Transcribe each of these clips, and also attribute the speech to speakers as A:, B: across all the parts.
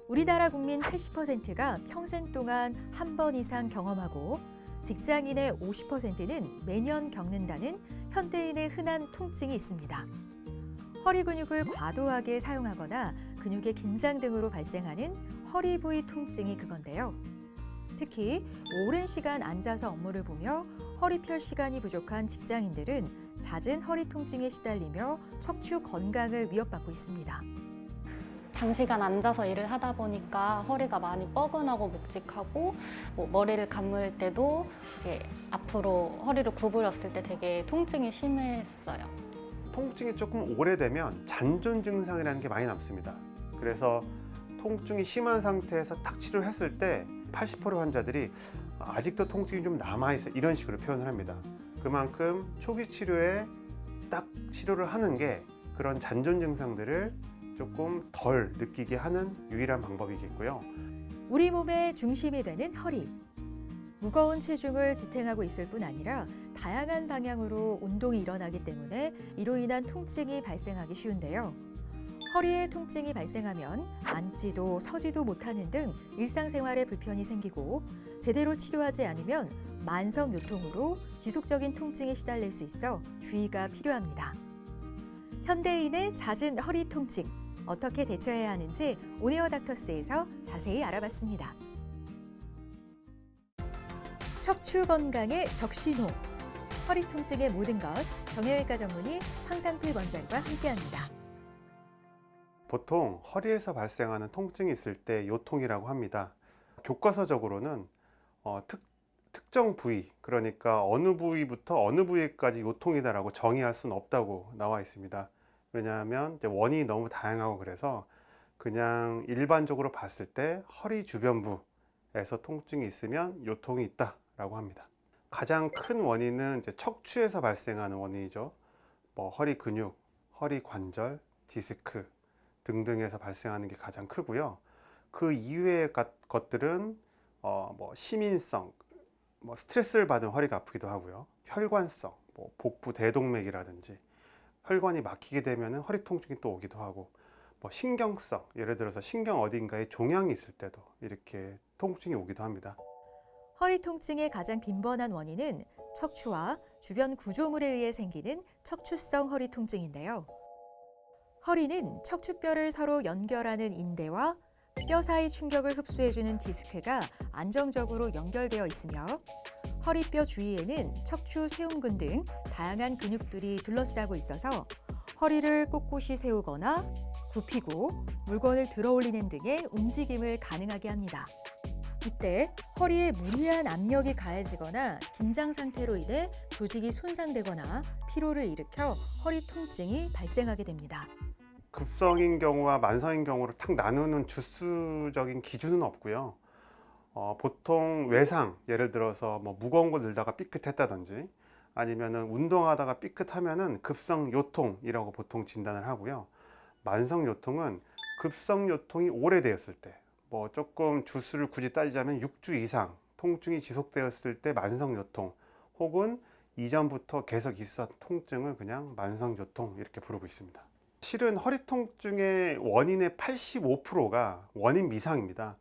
A: 우리나라 국민 80%가 평생 동안 한 번 이상 경험하고 직장인의 50%는 매년 겪는다는 현대인의 흔한 통증이 있습니다. 허리 근육을 과도하게 사용하거나 근육의 긴장 등으로 발생하는 허리 부위 통증이 그건데요. 특히 오랜 시간 앉아서 업무를 보며 허리 펼 시간이 부족한 직장인들은 잦은 허리 통증에 시달리며 척추 건강을 위협받고 있습니다.
B: 장시간 앉아서 일을 하다 보니까 허리가 많이 뻐근하고 묵직하고 머리를 감을 때도 이제 앞으로 허리를 구부렸을 때 되게 통증이 심했어요.
C: 통증이 조금 오래되면 잔존 증상이라는 게 많이 남습니다. 그래서 통증이 심한 상태에서 딱 치료를 했을 때 80% 환자들이 아직도 통증이 좀 남아있어, 이런 식으로 표현을 합니다. 그만큼 초기 치료에 딱 치료를 하는 게 그런 잔존 증상들을 조금 덜 느끼게 하는 유일한 방법이겠고요.
A: 우리 몸의 중심이 되는 허리. 무거운 체중을 지탱하고 있을 뿐 아니라 다양한 방향으로 운동이 일어나기 때문에 이로 인한 통증이 발생하기 쉬운데요. 허리에 통증이 발생하면 앉지도 서지도 못하는 등 일상생활에 불편이 생기고 제대로 치료하지 않으면 만성 요통으로 지속적인 통증에 시달릴 수 있어 주의가 필요합니다. 현대인의 잦은 허리 통증, 어떻게 대처해야 하는지 온에어 닥터스에서 자세히 알아봤습니다. 척추 건강의 적신호, 허리 통증의 모든 것, 정형외과 전문의 황상필 원장과 함께합니다.
C: 보통 허리에서 발생하는 통증이 있을 때 요통이라고 합니다. 교과서적으로는 특정 부위, 그러니까 어느 부위부터 어느 부위까지 요통이다라고 정의할 수는 없다고 나와 있습니다. 왜냐하면 이제 원인이 너무 다양하고 그래서 그냥 일반적으로 봤을 때 허리 주변부에서 통증이 있으면 요통이 있다라고 합니다. 가장 큰 원인은 이제 척추에서 발생하는 원인이죠. 허리 근육, 허리 관절, 디스크 등등에서 발생하는 게 가장 크고요. 그 이외의 것들은 시민성, 스트레스를 받은 허리가 아프기도 하고요. 혈관성, 복부 대동맥이라든지 혈관이 막히게 되면 허리 통증이 또 오기도 하고, 신경성, 예를 들어서 신경 어딘가에 종양이 있을 때도 이렇게 통증이 오기도 합니다.
A: 허리 통증의 가장 빈번한 원인은 척추와 주변 구조물에 의해 생기는 척추성 허리 통증인데요. 허리는 척추뼈를 서로 연결하는 인대와 뼈 사이 충격을 흡수해주는 디스크가 안정적으로 연결되어 있으며 허리뼈 주위에는 척추 세움근 등 다양한 근육들이 둘러싸고 있어서 허리를 꼿꼿이 세우거나 굽히고 물건을 들어 올리는 등의 움직임을 가능하게 합니다. 이때 허리에 무리한 압력이 가해지거나 긴장 상태로 인해 조직이 손상되거나 피로를 일으켜 허리 통증이 발생하게 됩니다.
C: 급성인 경우와 만성인 경우를 탁 나누는 주수적인 기준은 없고요. 보통 외상, 예를 들어서 무거운 걸 들다가 삐끗했다든지 아니면은 운동하다가 삐끗하면은 급성 요통이라고 보통 진단을 하고요. 만성 요통은 급성 요통이 오래되었을 때, 조금 주수를 굳이 따지자면 6주 이상 통증이 지속되었을 때 만성 요통, 혹은 이전부터 계속 있었던 통증을 그냥 만성 요통 이렇게 부르고 있습니다. 실은 허리 통증의 원인의 85%가 원인 미상입니다.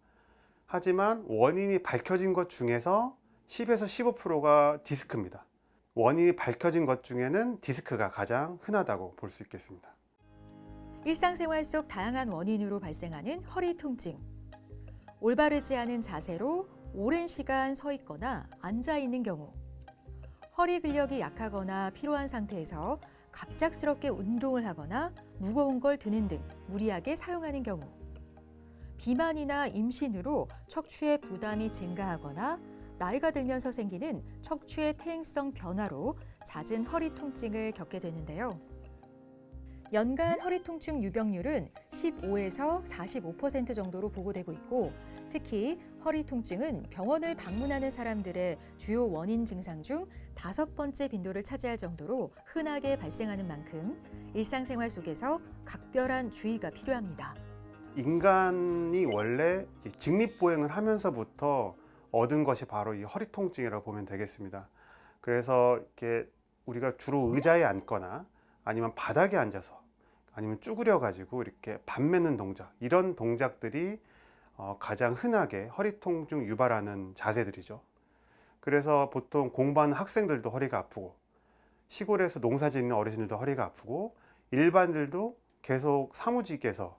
C: 하지만 원인이 밝혀진 것 중에서 10에서 15%가 디스크입니다. 원인이 밝혀진 것 중에는 디스크가 가장 흔하다고 볼 수 있겠습니다.
A: 일상생활 속 다양한 원인으로 발생하는 허리 통증. 올바르지 않은 자세로 오랜 시간 서 있거나 앉아 있는 경우, 허리 근력이 약하거나 피로한 상태에서 갑작스럽게 운동을 하거나 무거운 걸 드는 등 무리하게 사용하는 경우, 비만이나 임신으로 척추의 부담이 증가하거나 나이가 들면서 생기는 척추의 퇴행성 변화로 잦은 허리 통증을 겪게 되는데요. 연간 허리 통증 유병률은 15에서 45% 정도로 보고되고 있고, 특히 허리 통증은 병원을 방문하는 사람들의 주요 원인 증상 중 5번째 빈도를 차지할 정도로 흔하게 발생하는 만큼 일상생활 속에서 각별한 주의가 필요합니다.
C: 인간이 원래 직립보행을 하면서부터 얻은 것이 바로 이 허리 통증이라고 보면 되겠습니다. 그래서 이렇게 우리가 주로 의자에 앉거나 아니면 바닥에 앉아서 아니면 쭈그려 가지고 이렇게 밥 맺는 동작, 이런 동작들이 가장 흔하게 허리 통증 유발하는 자세들이죠. 그래서 보통 공부하는 학생들도 허리가 아프고, 시골에서 농사 짓는 어르신들도 허리가 아프고, 일반들도 계속 사무직에서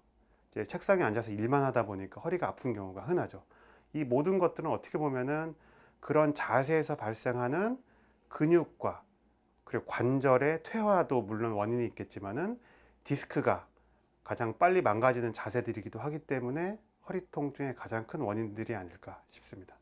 C: 이제 책상에 앉아서 일만 하다 보니까 허리가 아픈 경우가 흔하죠. 이 모든 것들은 어떻게 보면은 그런 자세에서 발생하는 근육과 그리고 관절의 퇴화도 물론 원인이 있겠지만은 디스크가 가장 빨리 망가지는 자세들이기도 하기 때문에 허리 통증의 가장 큰 원인들이 아닐까 싶습니다.